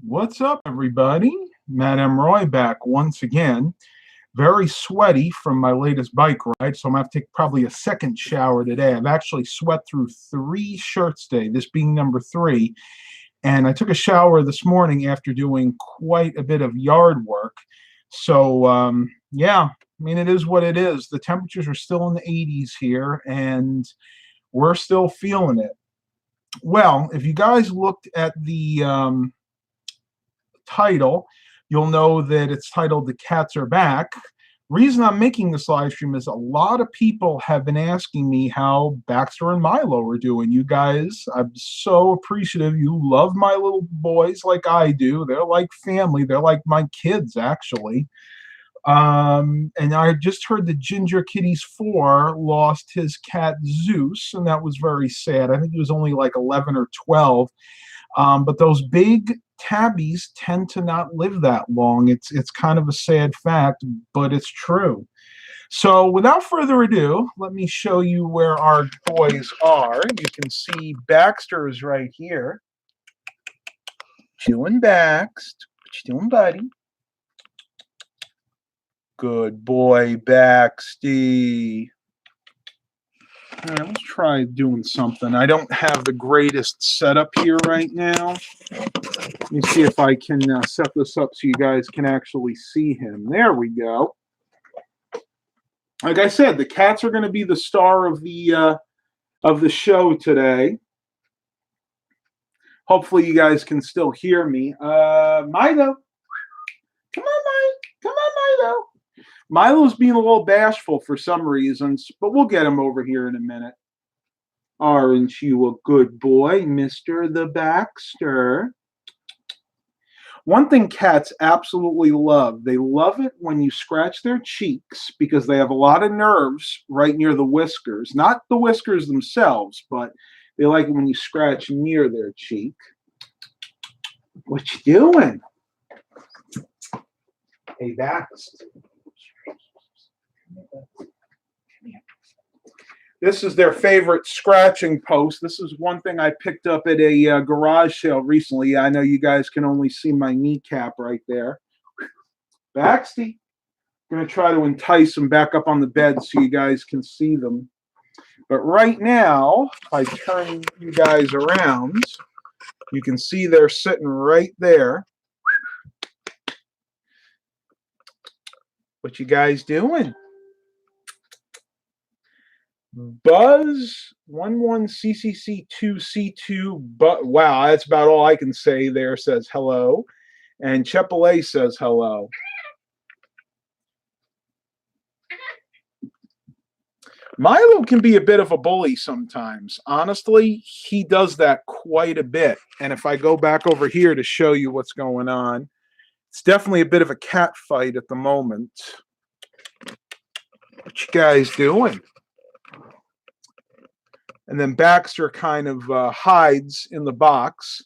What's up, everybody? Matt M. Roy back once again. Very sweaty from my latest bike ride, so I'm going to have to take probably a second shower today. I've actually sweat through 3 shirts today, this being number 3. And I took a shower this morning after doing quite a bit of yard work. So, yeah, I mean, it is what it is. The temperatures are still in the 80s here, and we're still feeling it. Well, if you guys looked at the title, you'll know that it's titled "The Cats Are Back." Reason I'm making this live stream is a lot of people have been asking me how Baxter and Milo are doing. You guys, I'm so appreciative. You love my little boys like I do. They're like family. They're like my kids, actually. And I just heard that Ginger Kitties 4 lost his cat Zeus, and that was very sad. I think he was only like 11 or 12. But those big tabbies tend to not live that long. It's kind of a sad fact, but it's true. So without further ado, let me show you where our boys are. You can see Baxter's right here. Chewing Baxt. What you doing, buddy? Good boy, Baxty. All right, let's try doing something. I don't have the greatest setup here right now. Let me see if I can set this up so you guys can actually see him. There we go. Like I said, the cats are going to be the star of the show today. Hopefully, you guys can still hear me. Milo, come on, Milo. Come on, Milo. Milo's being a little bashful for some reasons, but we'll get him over here in a minute. Aren't you a good boy, Mr. the Baxter? One thing cats absolutely love, they love it when you scratch their cheeks because they have a lot of nerves right near the whiskers. Not the whiskers themselves, but they like it when you scratch near their cheek. What you doing? Hey, Baxter. This is their favorite scratching post. This is one thing I picked up at a garage sale recently. I know you guys can only see my kneecap right there. Baxty. I'm going to try to entice them back up on the bed so you guys can see them. But right now, if I turn you guys around, you can see they're sitting right there. What you guys doing? Buzz 11CCC2C2, but wow, that's about all I can say there. Says hello, and Chepele says hello. Milo can be a bit of a bully sometimes. Honestly, he does that quite a bit. And if I go back over here to show you what's going on, it's definitely a bit of a cat fight at the moment. What you guys doing? And then Baxter kind of hides in the box.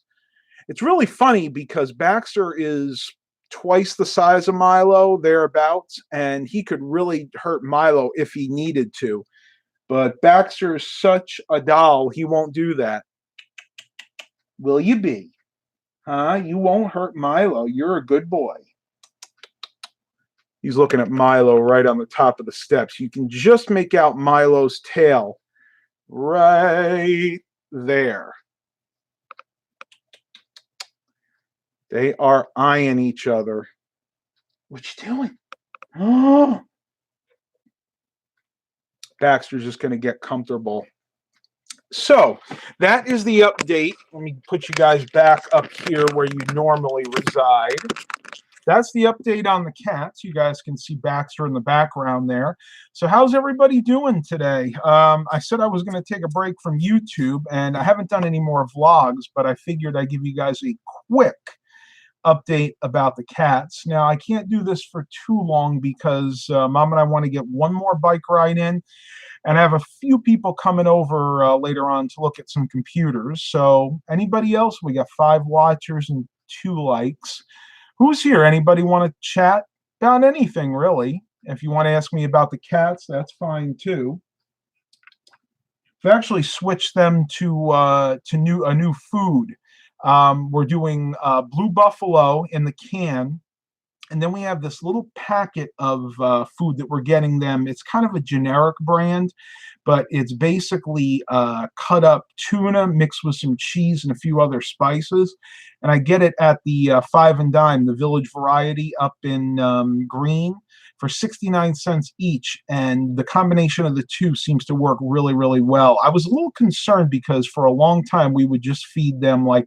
It's really funny because Baxter is twice the size of Milo, thereabouts, and he could really hurt Milo if he needed to. But Baxter is such a doll, he won't do that. Will you be? Huh? You won't hurt Milo. You're a good boy. He's looking at Milo right on the top of the steps. You can just make out Milo's tail right there. They are eyeing each other. What you doing? Oh. Baxter's just going to get comfortable. So that is the update. Let me put you guys back up here where you normally reside. That's the update on the cats. You guys can see Baxter in the background there. So how's everybody doing today? I said I was going to take a break from YouTube, and I haven't done any more vlogs, but I figured I'd give you guys a quick update about the cats. Now, I can't do this for too long because Mom and I want to get one more bike ride in, and I have a few people coming over later on to look at some computers. So anybody else? We got 5 watchers and 2 likes. Who's here? Anybody want to chat about anything, really? If you want to ask me about the cats, that's fine too. I've actually switched them to a new food. We're doing Blue Buffalo in the can. And then we have this little packet of food that we're getting them. It's kind of a generic brand, but it's basically cut up tuna mixed with some cheese and a few other spices. And I get it at the Five and Dime, the Village Variety up in Green, for 69 cents each. And the combination of the two seems to work really, really well. I was a little concerned because for a long time we would just feed them like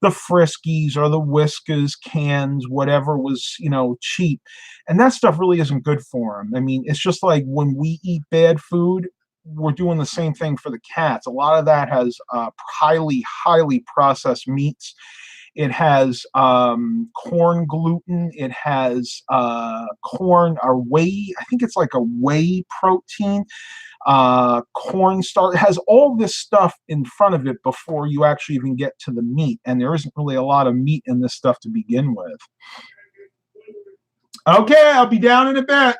the Friskies or the Whiskas cans, whatever was, cheap. And that stuff really isn't good for them. I mean, it's just like when we eat bad food, we're doing the same thing for the cats. A lot of that has highly, highly processed meats. It has corn gluten. It has corn or whey. I think it's like a whey protein. Cornstarch. It has all this stuff in front of it before you actually even get to the meat. And there isn't really a lot of meat in this stuff to begin with. Okay, I'll be down in a bit.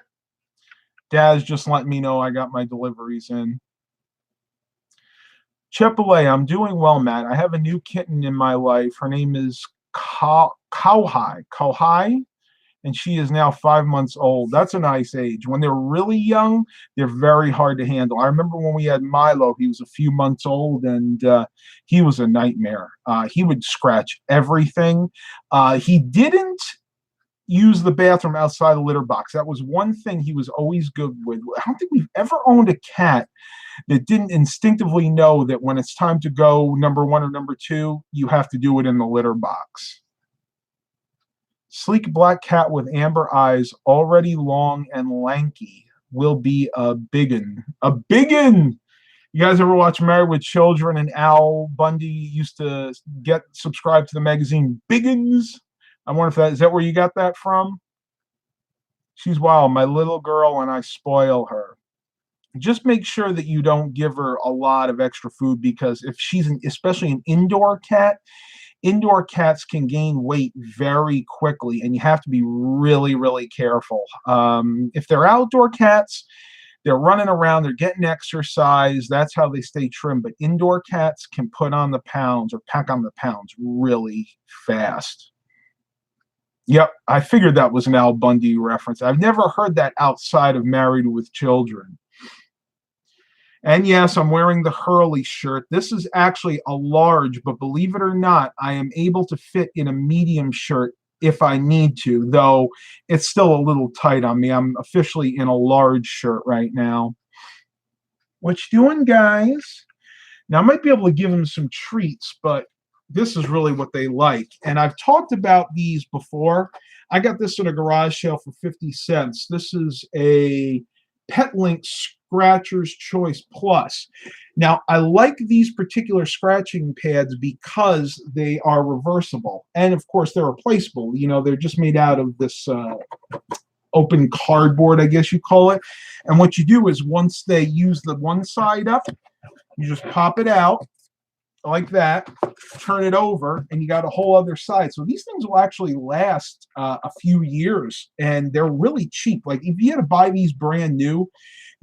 Dad's just letting me know I got my deliveries in. Chipotle, I'm doing well, Matt. I have a new kitten in my life. Her name is Kauhai, and she is now 5 months old. That's a nice age. When they're really young, they're very hard to handle. I remember when we had Milo, he was a few months old, and he was a nightmare. He would scratch everything. He didn't use the bathroom outside the litter box. That was one thing he was always good with. I don't think we've ever owned a cat that didn't instinctively know that when it's time to go number one or number two, you have to do it in the litter box. Sleek black cat with amber eyes, already long and lanky, will be a biggin. A biggin! You guys ever watch Married with Children and Al Bundy used to get subscribed to the magazine Biggins? I wonder if is that where you got that from? She's wild, my little girl, and I spoil her. Just make sure that you don't give her a lot of extra food, because if she's especially an indoor cats can gain weight very quickly, and you have to be really, really careful. If they're outdoor cats, they're running around, they're getting exercise, that's how they stay trim. But indoor cats can put on the pounds or pack on the pounds really fast. Yep, I figured that was an Al Bundy reference. I've never heard that outside of Married with Children. And yes, I'm wearing the Hurley shirt. This is actually a large, but believe it or not, I am able to fit in a medium shirt if I need to, though it's still a little tight on me. I'm officially in a large shirt right now. What you doing, guys? Now, I might be able to give them some treats, but this is really what they like. And I've talked about these before. I got this at a garage sale for 50 cents. This is a PetLink Scratcher's Choice Plus. Now, I like these particular scratching pads because they are reversible. And, of course, they're replaceable. They're just made out of this open cardboard, I guess you call it. And what you do is once they use the one side up, you just pop it out like that, turn it over, and you got a whole other side. So these things will actually last a few years, and they're really cheap. Like if you had to buy these brand new,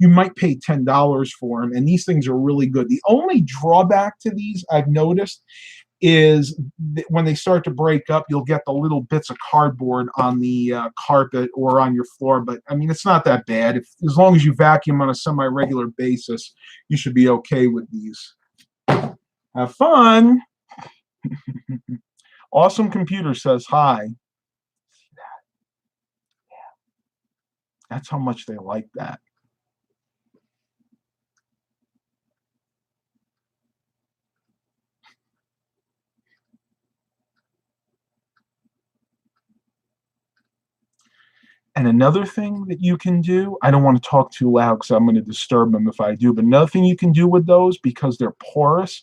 you might pay $10 for them, and these things are really good. The only drawback to these I've noticed is that when they start to break up, you'll get the little bits of cardboard on the carpet or on your floor. But I mean, it's not that bad. As long as you vacuum on a semi-regular basis, you should be okay with these. Have fun. Awesome Computer says hi. See that? Yeah. That's how much they like that. And another thing that you can do, I don't want to talk too loud because I'm going to disturb them if I do, but another thing you can do with those, because they're porous,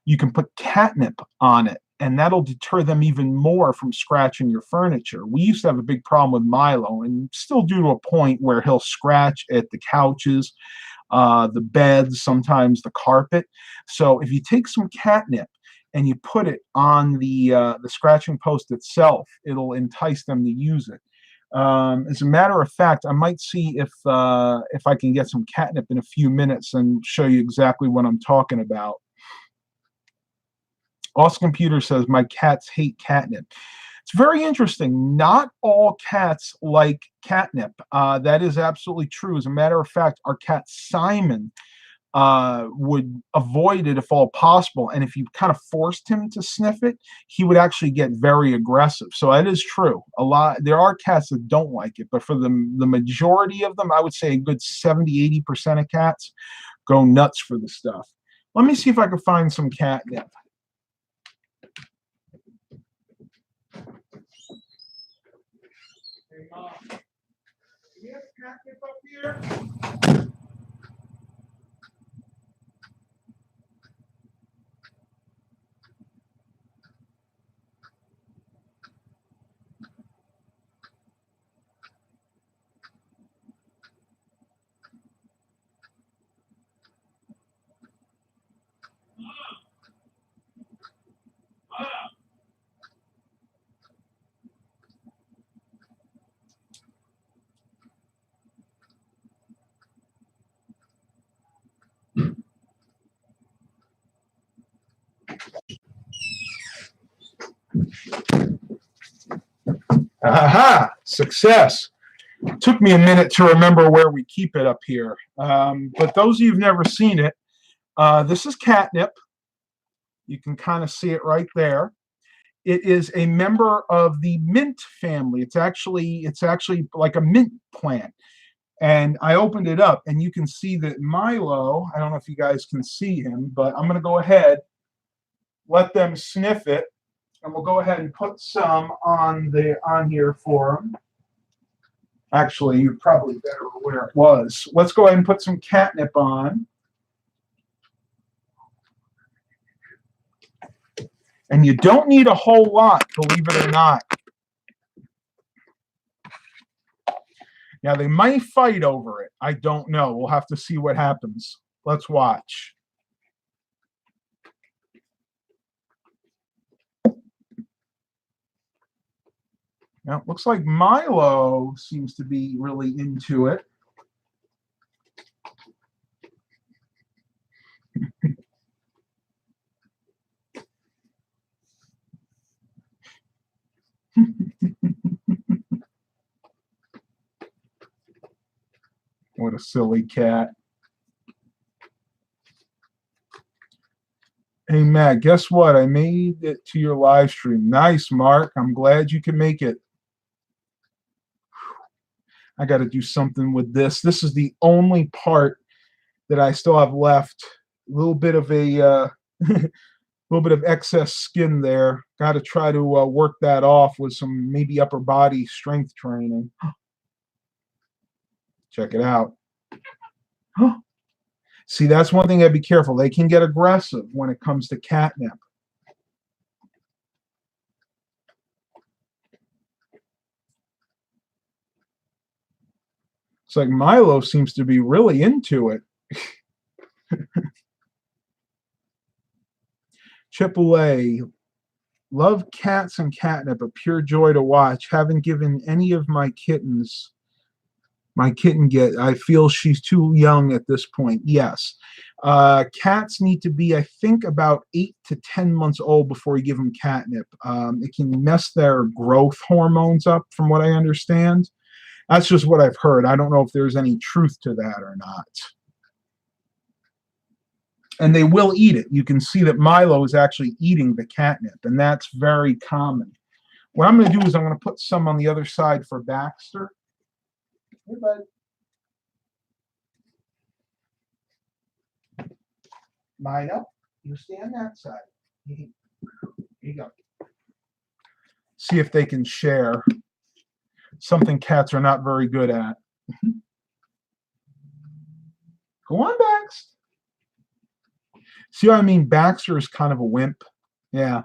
you can put catnip on it, and that'll deter them even more from scratching your furniture. We used to have a big problem with Milo, and still do to a point where he'll scratch at the couches, the beds, sometimes the carpet. So if you take some catnip and you put it on the scratching post itself, it'll entice them to use it. As a matter of fact, I might see if I can get some catnip in a few minutes and show you exactly what I'm talking about. Awesome Computer says, my cats hate catnip. It's very interesting. Not all cats like catnip. That is absolutely true. As a matter of fact, our cat Simon would avoid it if all possible. And if you kind of forced him to sniff it, he would actually get very aggressive. So that is true. There are cats that don't like it, but for the majority of them, I would say a good 70–80% of cats go nuts for the stuff. Let me see if I can find some catnip. Hey, Mom, do we have catnip up here? Aha! Success. Took me a minute to remember where we keep it up here. But those of you who've never seen it, this is catnip. You can kind of see it right there. It is a member of the mint family. It's actually like a mint plant. And I opened it up, and you can see that Milo, I don't know if you guys can see him, but I'm going to go ahead, let them sniff it, and we'll go ahead and put some on here for them. Actually, you're probably better where it was. Let's go ahead and put some catnip on. And you don't need a whole lot, believe it or not. Now, they might fight over it. I don't know. We'll have to see what happens. Let's watch. Now, it looks like Milo seems to be really into it. What a silly cat. Hey, Matt, guess what? I made it to your live stream. Nice, Mark. I'm glad you can make it. I got to do something with this. This is the only part that I still have left. A little bit of a little bit of excess skin there. Got to try to work that off with some maybe upper body strength training. Check it out. See, that's one thing I'd be careful. They can get aggressive when it comes to catnip. It's like Milo seems to be really into it. Chipotle, love cats and catnip, a pure joy to watch. Haven't given any of my kittens. My kitten I feel she's too young at this point. Yes. Cats need to be, I think, about 8 to 10 months old before you give them catnip. It can mess their growth hormones up, from what I understand. That's just what I've heard. I don't know if there's any truth to that or not. And they will eat it. You can see that Milo is actually eating the catnip, and that's very common. What I'm going to do is I'm going to put some on the other side for Baxter. Hey, bud. Milo, you stay on that side. Here you go. See if they can share. Something cats are not very good at. Go on, Bax. See what I mean? Baxter is kind of a wimp. Yeah.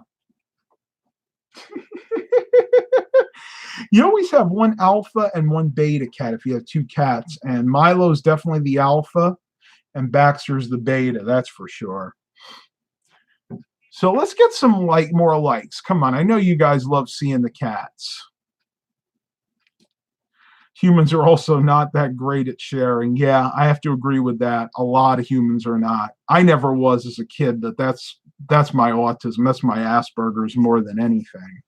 You always have one alpha and one beta cat if you have two cats. And Milo's definitely the alpha, and Baxter's the beta. That's for sure. So let's get some more likes. Come on. I know you guys love seeing the cats. Humans are also not that great at sharing. Yeah, I have to agree with that. A lot of humans are not. I never was as a kid, but that's That's my autism. That's my Asperger's more than anything.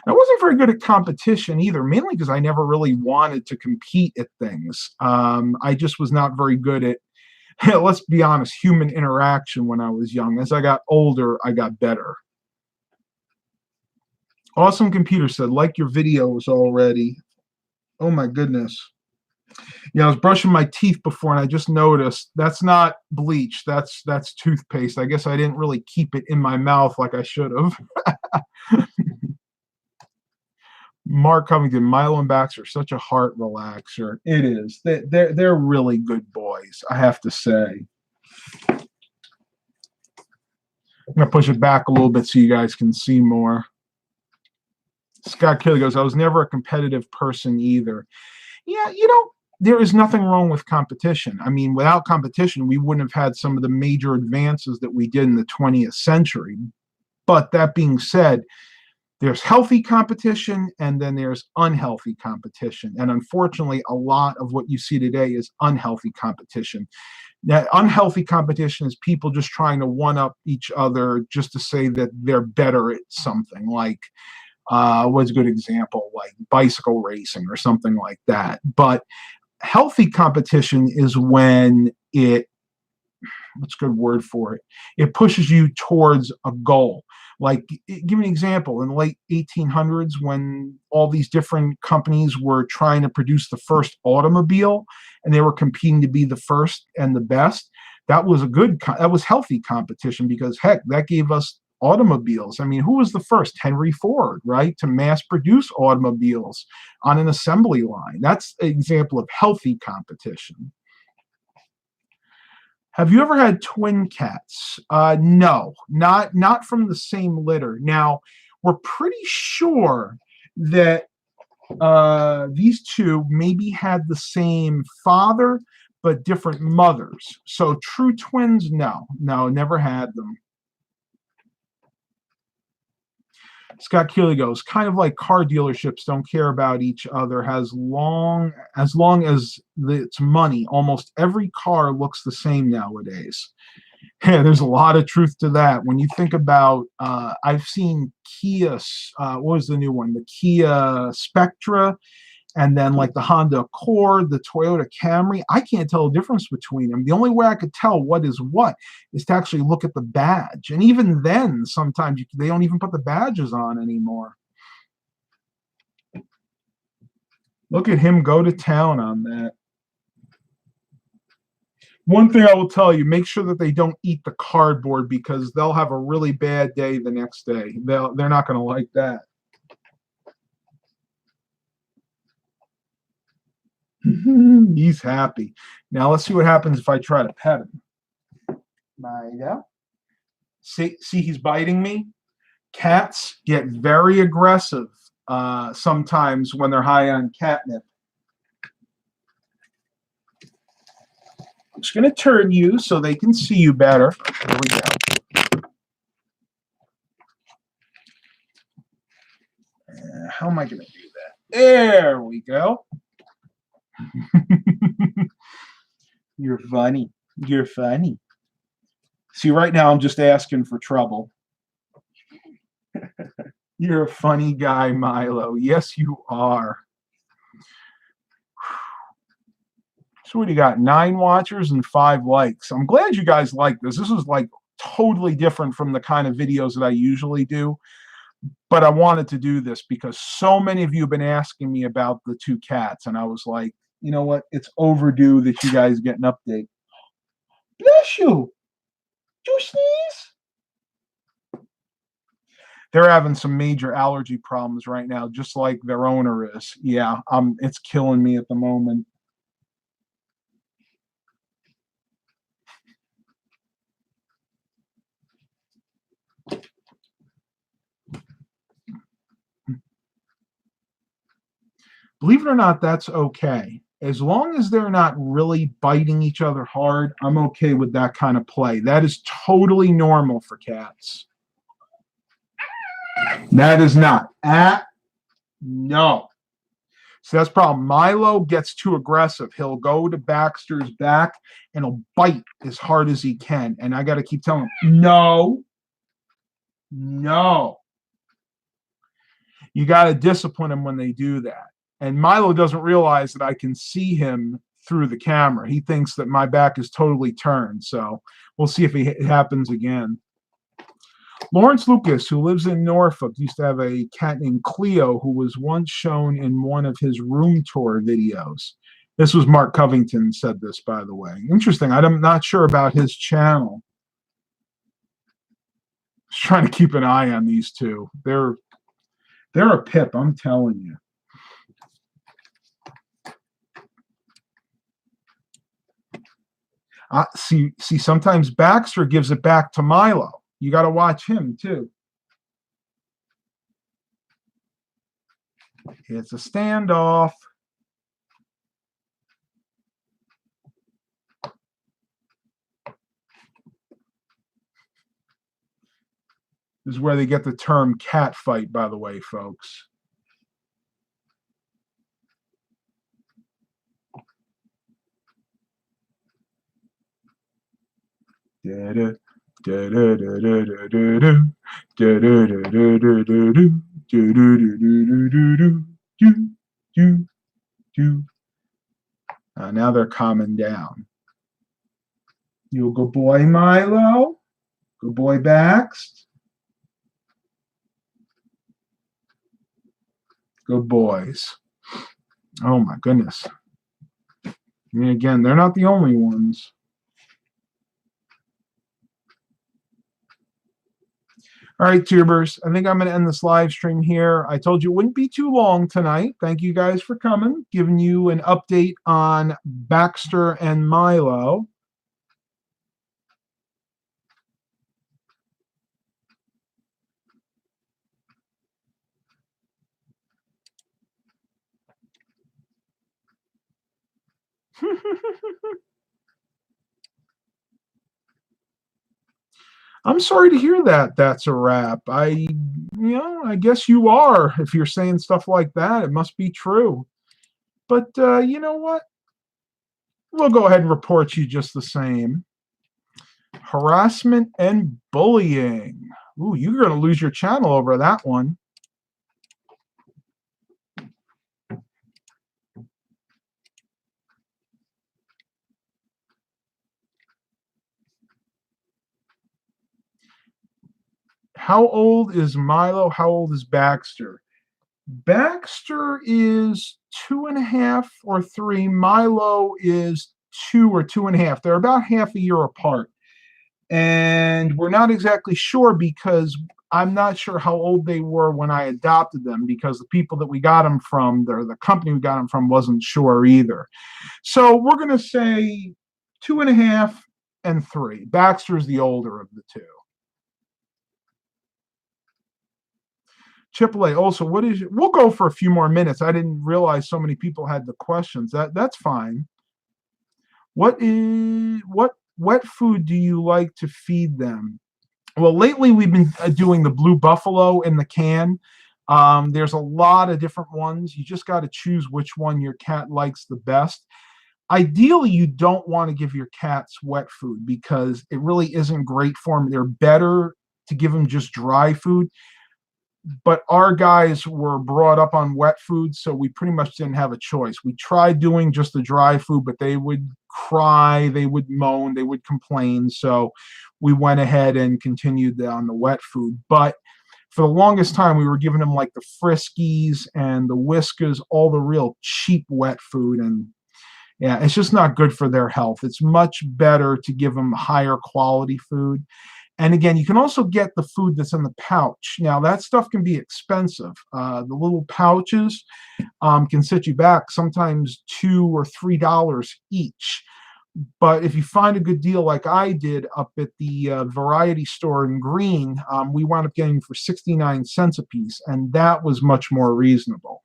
I wasn't very good at competition either, mainly because I never really wanted to compete at things. I just was not very good at, let's be honest, human interaction when I was young. As I got older, I got better. Awesome Computer said, like your videos already. Oh my goodness. Yeah, I was brushing my teeth before and I just noticed that's not bleach. That's toothpaste. I guess I didn't really keep it in my mouth like I should have. Mark Covington, Milo and Bax are such a heart relaxer. It is. They're really good boys, I have to say. I'm going to push it back a little bit so you guys can see more. Scott Kelly goes, I was never a competitive person either. Yeah, there is nothing wrong with competition. I mean, without competition, we wouldn't have had some of the major advances that we did in the 20th century. But that being said, there's healthy competition and then there's unhealthy competition. And unfortunately, a lot of what you see today is unhealthy competition. That unhealthy competition is people just trying to one-up each other just to say that they're better at something. Like, what's a good example? Like bicycle racing or something like that. But healthy competition is when what's a good word for it? It pushes you towards a goal. Like, give me an example. In the late 1800s, when all these different companies were trying to produce the first automobile and they were competing to be the first and the best, that was healthy competition because, heck, that gave us automobiles. I mean, who was the first? Henry Ford, right? To mass produce automobiles on an assembly line. That's an example of healthy competition. Have you ever had twin cats? No, not from the same litter. Now, we're pretty sure that these two maybe had the same father, but different mothers. So true twins, no, never had them. Scott Keeley goes, kind of like car dealerships don't care about each other as long as it's money. Almost every car looks the same nowadays. Yeah, there's a lot of truth to that. When you think about, I've seen Kia, what was the new one? The Kia Spectra, and then like the Honda Accord, the Toyota Camry. I can't tell the difference between them. The only way I could tell what is what is to actually look at the badge. And even then, sometimes they don't even put the badges on anymore. Look at him go to town on that. One thing I will tell you, make sure that they don't eat the cardboard because they'll have a really bad day the next day. They're not going to like that. He's happy. Now let's see what happens if I try to pet him. Yeah. See, he's biting me. Cats get very aggressive sometimes when they're high on catnip. I'm just going to turn you so they can see you better. There we go. How am I going to do that? There we go. You're funny. You're funny. See, right now I'm just asking for trouble. You're a funny guy, Milo. Yes, you are. So what do you got? 9 watchers and 5 likes. I'm glad you guys like this. This is like totally different from the kind of videos that I usually do. But I wanted to do this because so many of you have been asking me about the 2 cats. And I was like, you know what? It's overdue that you guys get an update. Bless you. Did you sneeze? They're having some major allergy problems right now, just like their owner is. Yeah, it's killing me at the moment. Believe it or not, that's okay. As long as they're not really biting each other hard, I'm okay with that kind of play. That is totally normal for cats. That is not. No. So that's the problem. Milo gets too aggressive. He'll go to Baxter's back and he'll bite as hard as he can. And I got to keep telling him, no, no. You got to discipline him when they do that. And Milo doesn't realize that I can see him through the camera. He thinks that my back is totally turned. So we'll see if it happens again. Lawrence Lucas, who lives in Norfolk, used to have a cat named Cleo who was once shown in one of his room tour videos. This was Mark Covington said this, by the way. Interesting. I'm not sure about his channel. Just trying to keep an eye on these two. They're a pip, I'm telling you. See, sometimes Baxter gives it back to Milo. You got to watch him, too. It's a standoff. This is where they get the term cat fight, by the way, folks. Da-da, da-da-da-da-da-da-da, da-da-da-da-da-da-da, do-do-do-do-do-do. Now they're calming down. You a good boy, Milo? Good boy, Bax? Good boys. Oh, my goodness. And again, they're not the only ones. All right, tubers, I think I'm going to end this live stream here. I told you it wouldn't be too long tonight. Thank you guys for coming, giving you an update on Baxter and Milo. I'm sorry to hear that. That's a wrap. I guess you are. If you're saying stuff like that, it must be true. But you know what? We'll go ahead and report you just the same. Harassment and bullying. Ooh, you're going to lose your channel over that one. How old is Milo? How old is Baxter? Baxter is 2.5 or 3. Milo is 2 or 2.5. They're about half a year apart. And we're not exactly sure because I'm not sure how old they were when I adopted them because the people that we got them from, or the company we got them from, wasn't sure either. So we're going to say 2.5 and 3. Baxter's the older of the two. AAA also, what is it? We'll go for a few more minutes. I didn't realize so many people had the questions. That's fine. What wet food do you like to feed them? Well, lately we've been doing the Blue Buffalo in the can. There's a lot of different ones. You just got to choose which one your cat likes the best. Ideally, you don't want to give your cats wet food because it really isn't great for them. They're better to give them just dry food. But our guys were brought up on wet food, so we pretty much didn't have a choice. We tried doing just the dry food, but they would cry, they would moan, they would complain. So we went ahead and continued on the wet food. But for the longest time, we were giving them like the Friskies and the Whiskas, all the real cheap wet food. And yeah, it's just not good for their health. It's much better to give them higher quality food. And again, you can also get the food that's in the pouch. Now, that stuff can be expensive. The little pouches can set you back sometimes $2 or $3 each. But if you find a good deal like I did up at the variety store in Green, we wound up getting for 69 cents a piece, and that was much more reasonable.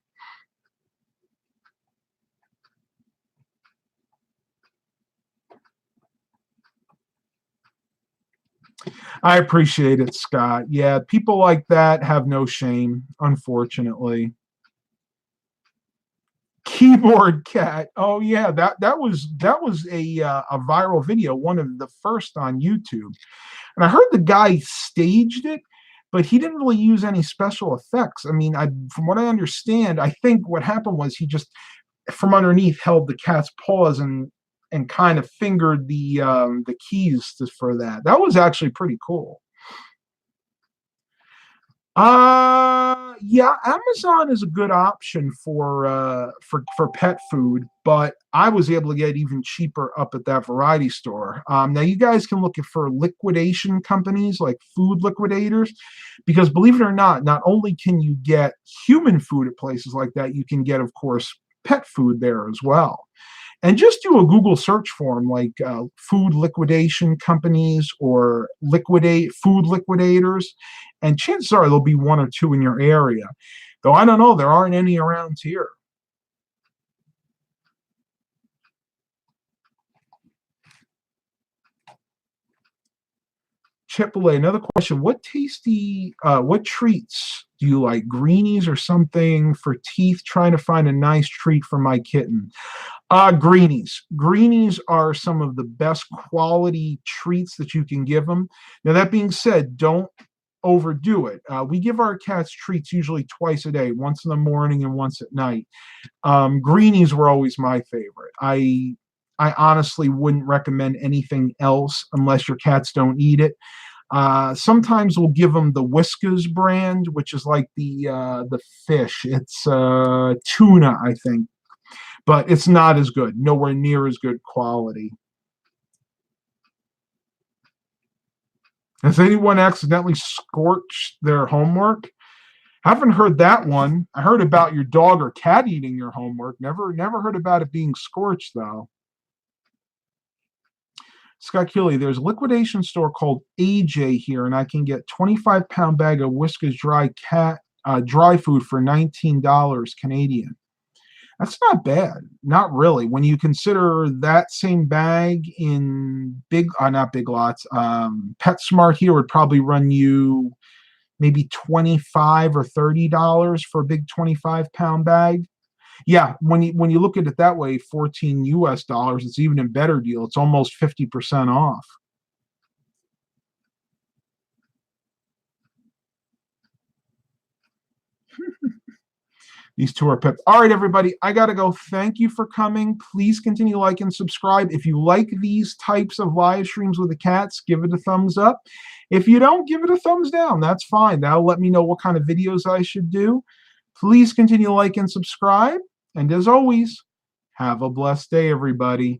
I appreciate it, Scott. Yeah, people like that have no shame, unfortunately. Keyboard cat. Oh yeah, that was a viral video, one of the first on YouTube. And I heard the guy staged it, but he didn't really use any special effects. I mean, from what I understand, I think what happened was he just from underneath held the cat's paws and kind of fingered the keys for that. That was actually pretty cool. Yeah, Amazon is a good option for pet food, but I was able to get even cheaper up at that variety store. Now you guys can look for liquidation companies like food liquidators, because believe it or not only can you get human food at places like that, you can get, of course, pet food there as well. And just do a Google search for them, like food liquidation companies or liquidate food liquidators, and chances are there'll be one or two in your area. Though I don't know, there aren't any around here. Chipotle, another question. What treats do you like? Greenies or something for teeth? Trying to find a nice treat for my kitten. Greenies. Greenies are some of the best quality treats that you can give them. Now, that being said, don't overdo it. We give our cats treats usually twice a day, once in the morning and once at night. Greenies were always my favorite. I honestly wouldn't recommend anything else unless your cats don't eat it. Sometimes we'll give them the Whiskas brand, which is like the fish. It's tuna, I think, but it's not as good. Nowhere near as good quality. Has anyone accidentally scorched their homework? Haven't heard that one. I heard about your dog or cat eating your homework. Never heard about it being scorched though. Scott Keeley, there's a liquidation store called AJ here, and I can get 25-pound bag of Whiskas dry food for $19 Canadian. That's not bad. Not really. When you consider that same bag in not Big Lots, PetSmart here would probably run you maybe $25 or $30 for a big 25-pound bag. Yeah, when you look at it that way, 14 US dollars, it's even a better deal. It's almost 50% off. These two are pep. All right, everybody, I got to go. Thank you for coming. Please continue to like and subscribe. If you like these types of live streams with the cats, give it a thumbs up. If you don't, give it a thumbs down. That's fine. That'll let me know what kind of videos I should do. Please continue to like and subscribe. And as always, have a blessed day, everybody.